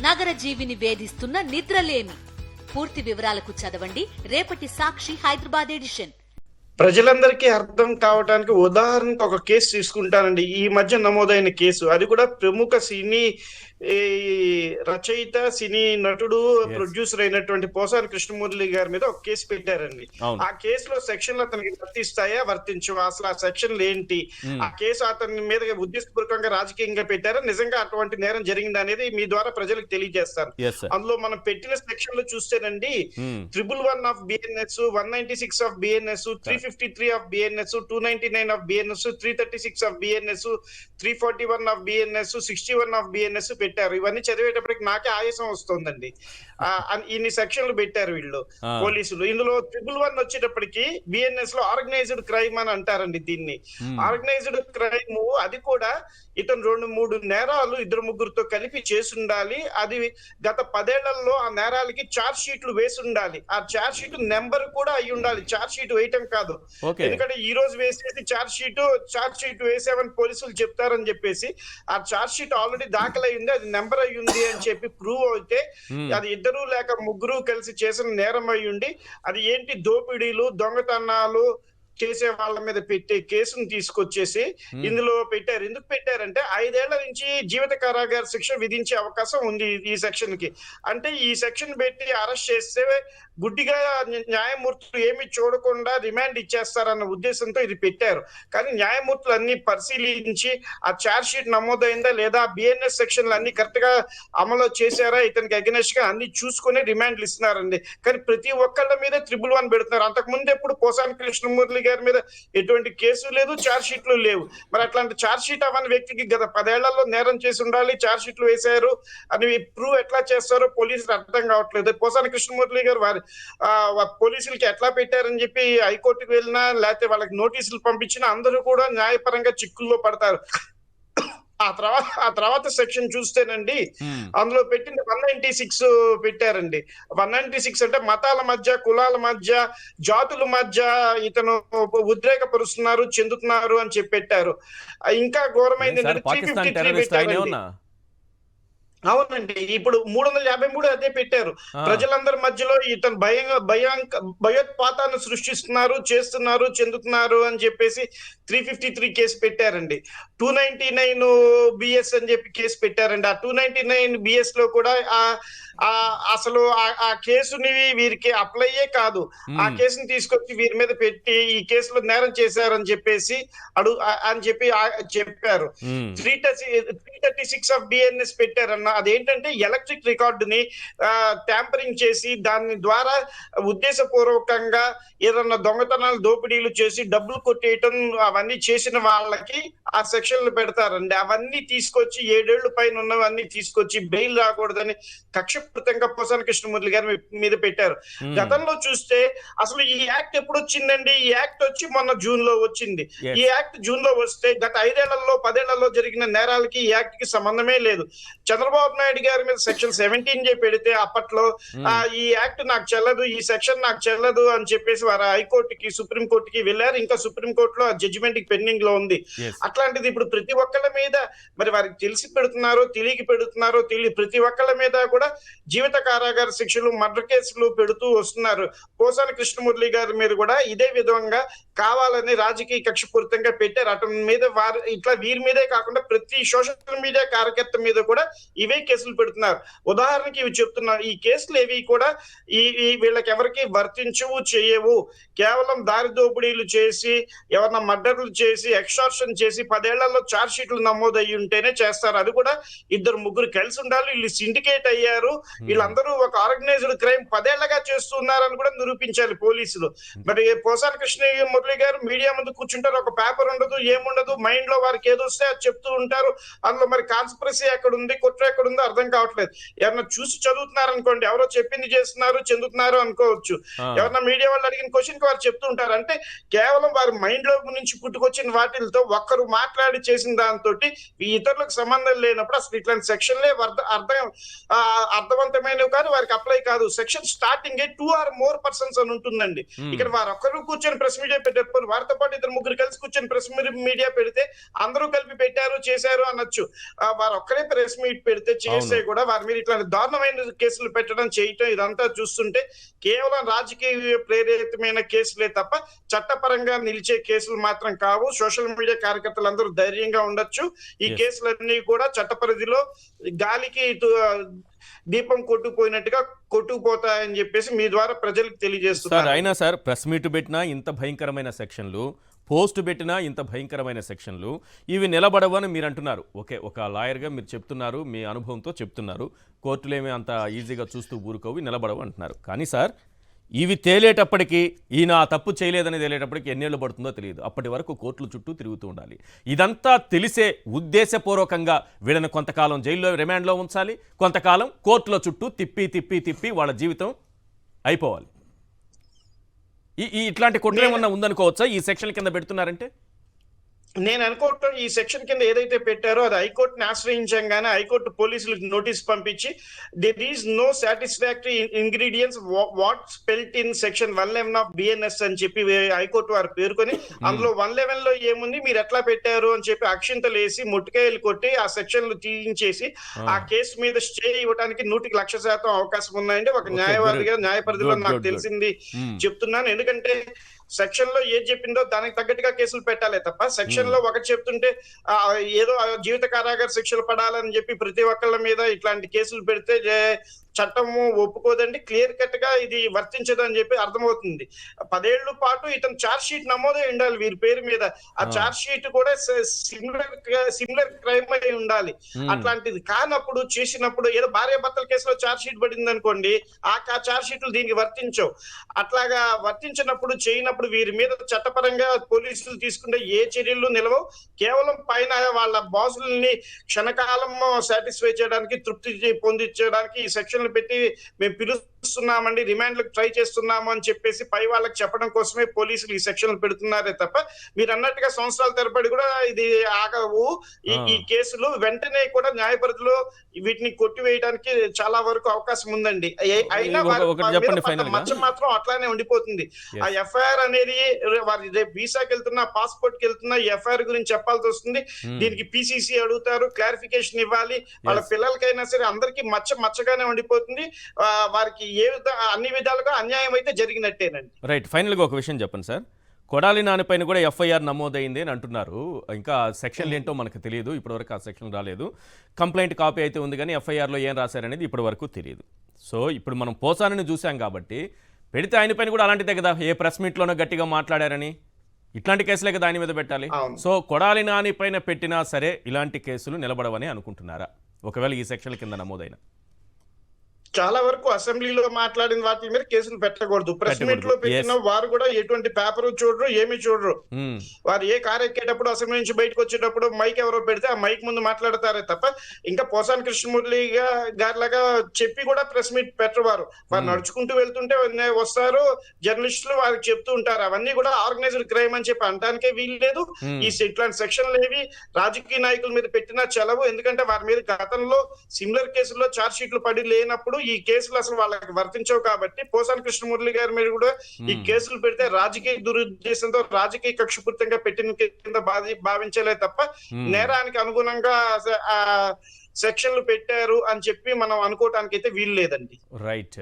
నగర జీవిని వేధిస్తున్న నిద్రలేమి. పూర్తి వివరాలకు చదవండి రేపటి సాక్షి హైదరాబాద్ ఎడిషన్. ప్రజలందరికీ అర్థం కావడానికి ఉదాహరణకు ఒక కేసు తీసుకుంటానండి. ఈ మధ్య నమోదైన కేసు, అది కూడా ప్రముఖ సినీ రచయిత, సినీ నటుడు, ప్రొడ్యూసర్ అయినటువంటి పోసాని కృష్ణమురళి గారి మీద ఒక కేసు పెట్టారండి. ఆ కేసులో సెక్షన్లు అతనికి వర్తిస్తాయా, వర్తించవా, అసలు ఆ సెక్షన్లు ఏంటి, ఆ కేసు అతని మీద ఉద్దేశపూర్వకంగా రాజకీయంగా పెట్టారా, నిజంగా అటువంటి నేరం జరిగింది అనేది మీ ద్వారా ప్రజలకు తెలియజేస్తారు. అందులో మనం పెట్టిన సెక్షన్లు చూస్తేనండి, 111 of BNS, 196 of BNS, 353 of BNS, 299 of BNS, 336 of BNS, 341 of BNS, 61 of BNS పెట్టారు. ఇవన్నీ చదివేటప్పటికి నాకే ఆయాసం వస్తుందండి. ఇన్ని సెక్షన్లు పెట్టారు వీళ్ళు పోలీసులు. ఇందులో 111 వచ్చేటప్పటికి బిఎన్ఎస్ లో ఆర్గనైజ్డ్ క్రైమ్ అని అంటారండి దీన్ని. ఆర్గనైజ్డ్ క్రైమ్ అది కూడా ఇతను 2-3 నేరాలు 2-3తో కలిపి చేసి ఉండాలి. అది గత 10 ఏళ్లలో ఆ నేరాలకి చార్జ్ షీట్లు వేసి ఉండాలి. ఆ చార్జ్ షీట్ నెంబర్ కూడా అయి ఉండాలి. చార్జ్ షీట్ వేయటం కాదు, ఎందుకంటే ఈ రోజు వేసేసి చార్జ్ షీట్ వేసామని పోలీసులు చెప్తారని చెప్పేసి ఆ చార్జ్ షీట్ ఆల్రెడీ దాఖలైంది, అది నెంబర్ అయ్యింది అని చెప్పి ప్రూవ్ అయితే అది 2 లేక 3 కలిసి చేసిన నేరం అయ్యుండి, అది ఏంటి దోపిడీలు, దొంగతనాలు చేసే వాళ్ళ మీద పెట్టే కేసును తీసుకొచ్చేసి ఇందులో పెట్టారు. ఎందుకు పెట్టారంటే 5 ఏళ్ల నుంచి జీవిత కారాగార శిక్ష విధించే అవకాశం ఉంది ఈ సెక్షన్ కి. అంటే ఈ సెక్షన్ పెట్టి అరెస్ట్ చేస్తే గుడ్డిగా న్యాయమూర్తులు ఏమి చూడకుండా రిమాండ్ ఇచ్చేస్తారన్న ఉద్దేశంతో ఇది పెట్టారు. కానీ న్యాయమూర్తులు అన్ని పరిశీలించి ఆ ఛార్జ్ షీట్ నమోదైందా లేదా, బిఎన్ఎస్ సెక్షన్లు అన్ని కరెక్ట్ గా అమలు చేశారా, ఇతనికి అగెనెస్ట్ గా అన్ని చూసుకుని రిమాండ్లు ఇస్తున్నారండి. కానీ ప్రతి ఒక్కళ్ళ మీద 111 పెడుతున్నారు. అంతకు ముందు ఎప్పుడు పోసాని కృష్ణమురళి గారి మీద ఎటువంటి కేసు లేదు, ఛార్జ్ షీట్లు లేవు. మరి అట్లాంటి ఛార్జ్ షీట్ అవన్న వ్యక్తికి గత 10 ఏళ్లలో నేరం చేసి ఉండాలి, ఛార్జ్ షీట్లు వేశారు అని ప్రూవ్ ఎట్లా చేస్తారో పోలీసులు అర్థం కావట్లేదు. పోసాని కృష్ణమురళి గారు వారి పోలీసులకి ఎట్లా పెట్టారని చెప్పి హైకోర్టుకు వెళ్ళినా లేకపోతే వాళ్ళకి నోటీసులు పంపించినా అందరూ కూడా న్యాయపరంగా చిక్కుల్లో పడతారు. ఆ తర్వాత సెక్షన్ చూస్తేనండి, అందులో పెట్టింది 196 పెట్టారండి. 196 అంటే మతాల మధ్య, కులాల మధ్య, జాతుల మధ్య ఇతను ఉద్రేకపరుస్తున్నారు, చెందుతున్నారు అని చెప్పి పెట్టారు. ఇంకా ఘోరమైంది 353 పెట్టారండి. అవునండి, ఇప్పుడు 353 అదే పెట్టారు. ప్రజలందరి మధ్యలో ఇతను భయోత్పాతాన్ని సృష్టిస్తున్నారు, చేస్తున్నారు, చెందుతున్నారు అని చెప్పేసి 353 కేసు పెట్టారండి. 299 బిఎస్ అని చెప్పి కేసు పెట్టారండి. ఆ 299 బిఎస్ లో కూడా అసలు ఆ కేసుని వీరికి అప్లైయే కాదు, ఆ కేసుని తీసుకొచ్చి వీరి మీద పెట్టి ఈ కేసులో నేరం చేశారని చెప్పేసి చెప్పారు. 336 ఆఫ్ బిఎన్ఎస్ పెట్టారన్న. అదేంటంటే ఎలక్ట్రిక్ రికార్డుని ట్యాంపరింగ్ చేసి దాని ద్వారా ఉద్దేశపూర్వకంగా ఏదన్నా దొంగతనాలు, దోపిడీలు చేసి డబ్బులు కొట్టేయటం అవన్నీ చేసిన వాళ్ళకి ఆ సెక్షన్లు పెడతారండి. అవన్నీ తీసుకొచ్చి 7 ఏళ్ల పైన ఉన్నవన్నీ తీసుకొచ్చి బెయిల్ రాకూడదని కక్షపూరితంగా పోసాని కృష్ణమురళి గారి మీద పెట్టారు. గతంలో చూస్తే అసలు ఈ యాక్ట్ ఎప్పుడు వచ్చిందండి? ఈ యాక్ట్ వచ్చి మొన్న జూన్ లో వచ్చింది. ఈ యాక్ట్ జూన్ లో వస్తే గత 5 ఏళ్లలో 10 ఏళ్లలో జరిగిన నేరాలకి ఈ యాక్ట్ కి సంబంధమే లేదు. చంద్రబాబు నాయుడు గారి మీద సెక్షన్ 17 పెడితే అప్పట్లో ఈ యాక్ట్ నాకు చెల్లదు, ఈ సెక్షన్ నాకు చెల్లదు అని చెప్పేసి వారు హైకోర్టుకి, సుప్రీం కోర్టుకి వెళ్ళారు. ఇంకా సుప్రీం కోర్టులో జడ్జిమెంట్ పెండింగ్ లో ఉంది. అట్లాంటిది ఇప్పుడు ప్రతి ఒక్కళ్ళ మీద మరి వారికి తెలిసి పెడుతున్నారో తెలియక పెడుతున్నారో తెలియదు, ప్రతి ఒక్కళ్ళ మీద కూడా జీవిత కారాగార శిక్షలు, మర్డర్ కేసులు పెడుతూ వస్తున్నారు. పోసాని కృష్ణమురళి గారి మీద కూడా ఇదే విధంగా కావాలని రాజకీయ కక్షపూరితంగా పెట్టారు. అతని మీద ఇట్లా వీరి మీదే కాకుండా ప్రతి సోషల్ మీడియా కార్యకర్త మీద కూడా ఇవే కేసులు పెడుతున్నారు. ఉదాహరణకి ఇవి చెప్తున్నారు, ఈ కేసులు ఏవి కూడా వీళ్ళకి ఎవరికి వర్తించవు, చేయవు. కేవలం దారి దోపిడీలు చేసి, ఎవరన్నా మర్డర్లు చేసి, ఎక్స్టార్షన్ చేసి 10 ఏళ్లలో ఛార్జ్ షీట్లు నమోదయ్యి ఉంటేనే చేస్తారు. అది కూడా 2-3 కలిసి ఉండాలి. వీళ్ళు సిండికేట్ అయ్యారు, వీళ్ళందరూ ఒక ఆర్గనైజ్డ్ క్రైమ్ 10 ఏళ్లగా చేస్తున్నారని కూడా నిరూపించాలి పోలీసులు. మరి పోసాని కృష్ణమురళి గారు మీడియా ముందు కూర్చుంటారు, ఒక పేపర్ ఉండదు, ఏముండదు, మైండ్ లో వారికి ఏదో వస్తే అది చెప్తూ ఉంటారు. అందులో మరి కాన్స్పిరసీ ఎక్కడుంది, కుట్ర ఎక్కడుందో అర్థం కావట్లేదు. ఎవరన్నా చూసి చదువుతున్నారు అనుకోండి, ఎవరో చెప్పింది చేస్తున్నారు, చెందుతున్నారు అనుకోవచ్చు. ఎవరన్నా మీడియా వాళ్ళు అడిగిన క్వశ్చన్ కి వారు చెప్తూ ఉంటారు. అంటే కేవలం వారి మైండ్ లో నుంచి పుట్టుకొచ్చిన వాటితో ఒక్కరు మాట్లాడి చేసిన దాంతో ఈ ఇతరులకు సంబంధం లేనప్పుడు అసలు ఇట్లాంటి సెక్షన్లే అర్థవంతమైనవి కాదు, వారికి అప్లై కాదు. Section starting 2 or more persons అని ఉంటుందండి. ఇక్కడ వారు ఒక్కరు కూర్చొని ప్రెస్ మీడియా పెట్టారు, వారితో పాటు 2-3 కలిసి కూర్చొని ప్రెస్ మీడియా పెడితే అందరూ కలిపి పెట్టారు, చేశారు అనొచ్చు. వారు ఒక్కరే ప్రెస్ మీట్ పెడితే ఎవరైతే చేస్తే కూడా వారి మీద ఇట్లాంటి దారుణమైన కేసులు పెట్టడం చేయటం ఇదంతా చూస్తుంటే కేవలం రాజకీయ ప్రేరితమైన కేసులే తప్ప చట్టపరంగా నిలిచే కేసులు మాత్రం కావు. సోషల్ మీడియా కార్యకర్తలందరూ ధైర్యంగా ఉండొచ్చు. ఈ కేసులన్నీ కూడా చట్ట పరిధిలో గాలికి దీపం కొట్టుకుపోయినట్టుగా కొట్టుకుపోతాయని చెప్పేసి మీ ద్వారా ప్రజలకు తెలియజేస్తున్నారు. అయినా సార్ ప్రెస్ మీట్ పెట్టినా ఇంత భయంకరమైన సెక్షన్లు, పోస్ట్ పెట్టినా ఇంత భయంకరమైన సెక్షన్లు, ఇవి నిలబడవని మీరు అంటున్నారు. ఓకే, ఒక లాయర్గా మీరు చెప్తున్నారు, మీ అనుభవంతో చెప్తున్నారు. కోర్టులేమీ అంత ఈజీగా చూస్తూ ఊరుకోవి, నిలబడవు అంటున్నారు. కానీ సార్ ఇవి తేలేటప్పటికీ, ఈయన తప్పు చేయలేదని తేలేటప్పటికి ఎన్నేళ్ళు పడుతుందో తెలియదు. అప్పటి వరకు కోర్టుల చుట్టూ తిరుగుతూ ఉండాలి. ఇదంతా తెలిసే ఉద్దేశపూర్వకంగా వీళ్ళని కొంతకాలం జైల్లో రిమాండ్లో ఉంచాలి, కొంతకాలం కోర్టుల చుట్టూ తిప్పి తిప్పి తిప్పి వాళ్ళ జీవితం అయిపోవాలి. ఇట్లాంటి కుట్ర ఏమన్నా ఉందనుకోవచ్చా ఈ సెక్షన్ కింద పెడుతున్నారంటే? నేను అనుకోవటం ఈ సెక్షన్ కింద ఏదైతే పెట్టారో అది హైకోర్టుని ఆశ్రయించగానే హైకోర్టు పోలీసులకు నోటీస్ పంపించి there is no satisfactory ingredients what spelt in section 111 of BNS అని చెప్పి హైకోర్టు వారు పేర్కొని అందులో 111 లో ఏముంది, మీరు ఎట్లా పెట్టారు అని చెప్పి అక్షింతలు వేసి ముట్టుకాయలు కొట్టి ఆ సెక్షన్లు తీయించేసి ఆ కేసు మీద స్టే ఇవ్వడానికి 100% అవకాశం ఉన్నాయండి. ఒక న్యాయవాదిగా న్యాయ పరిధిలో నాకు తెలిసింది చెప్తున్నాను. ఎందుకంటే సెక్షన్ లో ఏది చెప్పిందో దానికి తగ్గట్టుగా కేసులు పెట్టాలి తప్ప సెక్షన్ లో ఒకటి చెప్తుంటే ఏదో జీవిత కారాగార శిక్షలు పడాలని చెప్పి ప్రతి ఒక్కళ్ళ మీద ఇట్లాంటి కేసులు పెడితే చట్టము ఒప్పుకోదండి. క్లియర్ కట్ గా ఇది వర్తించదు అని చెప్పి అర్థమవుతుంది. 10 ఏళ్ల పాటు ఇతను చార్జ్ షీట్ నమోదే ఉండాలి వీరి పేరు మీద. ఆ చార్జ్ షీట్ కూడా సిమిలర్ క్రైమ్ అయి ఉండాలి. అట్లాంటిది కానప్పుడు చేసినప్పుడు ఏదో భార్య భర్తల కేసులో చార్జ్ షీట్ పడింది అనుకోండి, ఆ చార్జ్ షీట్లు దీనికి వర్తించవు. అట్లాగా వర్తించినప్పుడు చేయనప్పుడు వీరి మీద చట్టపరంగా పోలీసులు తీసుకునే ఏ చర్యలు నిలవవు. కేవలం పైన వాళ్ళ బాసుల్ని క్షణకాలం సాటిస్ఫై చేయడానికి, తృప్తి పొందించడానికి ఈ సెక్షన్ పెట్టి మేము పిలుస్తున్నామండి, రిమాండ్లకు ట్రై చేస్తున్నాము అని చెప్పేసి పై వాళ్ళకి చెప్పడం కోసమే పోలీసులు ఈ సెక్షన్లు పెడుతున్నారే తప్ప మీరు అన్నట్టుగా సంవత్సరాల తరబడి కూడా ఇది ఆగవు. ఈ కేసులు వెంటనే కూడా న్యాయ పరిధిలో వీటిని కొట్టివేయడానికి చాలా వరకు అవకాశం ఉందండి. అయినా మచ్చ మాత్రం అట్లానే ఉండిపోతుంది. ఆ ఎఫ్ఐఆర్ అనేది వారి రేపు వీసాకి వెళ్తున్నా, పాస్పోర్ట్ కి వెళ్తున్నా ఎఫ్ఐఆర్ గురించి చెప్పాల్సి వస్తుంది. దీనికి పిసిసి అడుగుతారు, క్లారిఫికేషన్ ఇవ్వాలి. వాళ్ళ పిల్లలకైనా సరే అందరికీ మచ్చగానే ఉండిపోతుంది. వారికి అన్ని విధాలుగా అన్యాయం అయితే జరిగినట్టేనండి. రైట్, ఫైనల్ గా ఒక విషయం చెప్పండి సార్. కొడాలి నానిపైన కూడా ఎఫ్ఐఆర్ నమోదైంది అని అంటున్నారు. ఇంకా సెక్షన్లు ఏంటో మనకు తెలియదు, ఇప్పటివరకు ఆ సెక్షన్ రాలేదు. కంప్లైంట్ కాపీ అయితే ఉంది కానీ ఎఫ్ఐఆర్లో ఏం రాశారనేది ఇప్పటివరకు తెలియదు. సో ఇప్పుడు మనం పోసానని చూసాం కాబట్టి పెడితే ఆయన పైన కూడా అలాంటిదే కదా, ఏ ప్రెస్ మీట్లోనో గట్టిగా మాట్లాడారని ఇట్లాంటి కేసులే కదా ఆయన మీద పెట్టాలి. సో కొడాలి నాని పైన పెట్టినా సరే ఇలాంటి కేసులు నిలబడవని అనుకుంటున్నారా ఒకవేళ ఈ సెక్షన్ల కింద నమోదైన? చాలా వరకు అసెంబ్లీలో మాట్లాడిన వాటి మీద కేసులు పెట్టకూడదు. ప్రెస్ మీట్ లో పెట్టిన వారు కూడా ఎటువంటి పేపర్ చూడరు, ఏమి చూడరు. వారు ఏ కారు ఎక్కేటప్పుడు అసెంబ్లీ నుంచి బయటకు వచ్చేటప్పుడు మైక్ ఎవరో పెడితే ఆ మైక్ ముందు మాట్లాడతారే తప్ప ఇంకా పోసాని కృష్ణమురళి గారిలాగా చెప్పి కూడా ప్రెస్ మీట్ పెట్టవారు. వారు నడుచుకుంటూ వెళ్తుంటే వస్తారు జర్నలిస్టులు, వారికి చెప్తూ ఉంటారు. అవన్నీ కూడా ఆర్గనైజ్డ్ క్రైమ్ అని చెప్పి అనడానికే వీలు లేదు. ఇట్లాంటి సెక్షన్లు ఏవి రాజకీయ నాయకుల మీద పెట్టినా చెలవు. ఎందుకంటే వారి మీద గతంలో సిమిలర్ కేసుల్లో చార్జ్ షీట్లు పడి లేనప్పుడు ఈ కేసులు అసలు వాళ్ళకి వర్తించవు. కాబట్టి పోసాని కృష్ణమురళి గారి మీద కూడా ఈ కేసులు పెడితే రాజకీయ దురుద్దేశంతో, రాజకీయ కక్షపూరితంగా పెట్టిన కింద భావించలే తప్ప నేరానికి అనుగుణంగా సెక్షన్లు పెట్టారు అని చెప్పి మనం అనుకోవటానికి అయితే వీలు లేదండి. రైట్.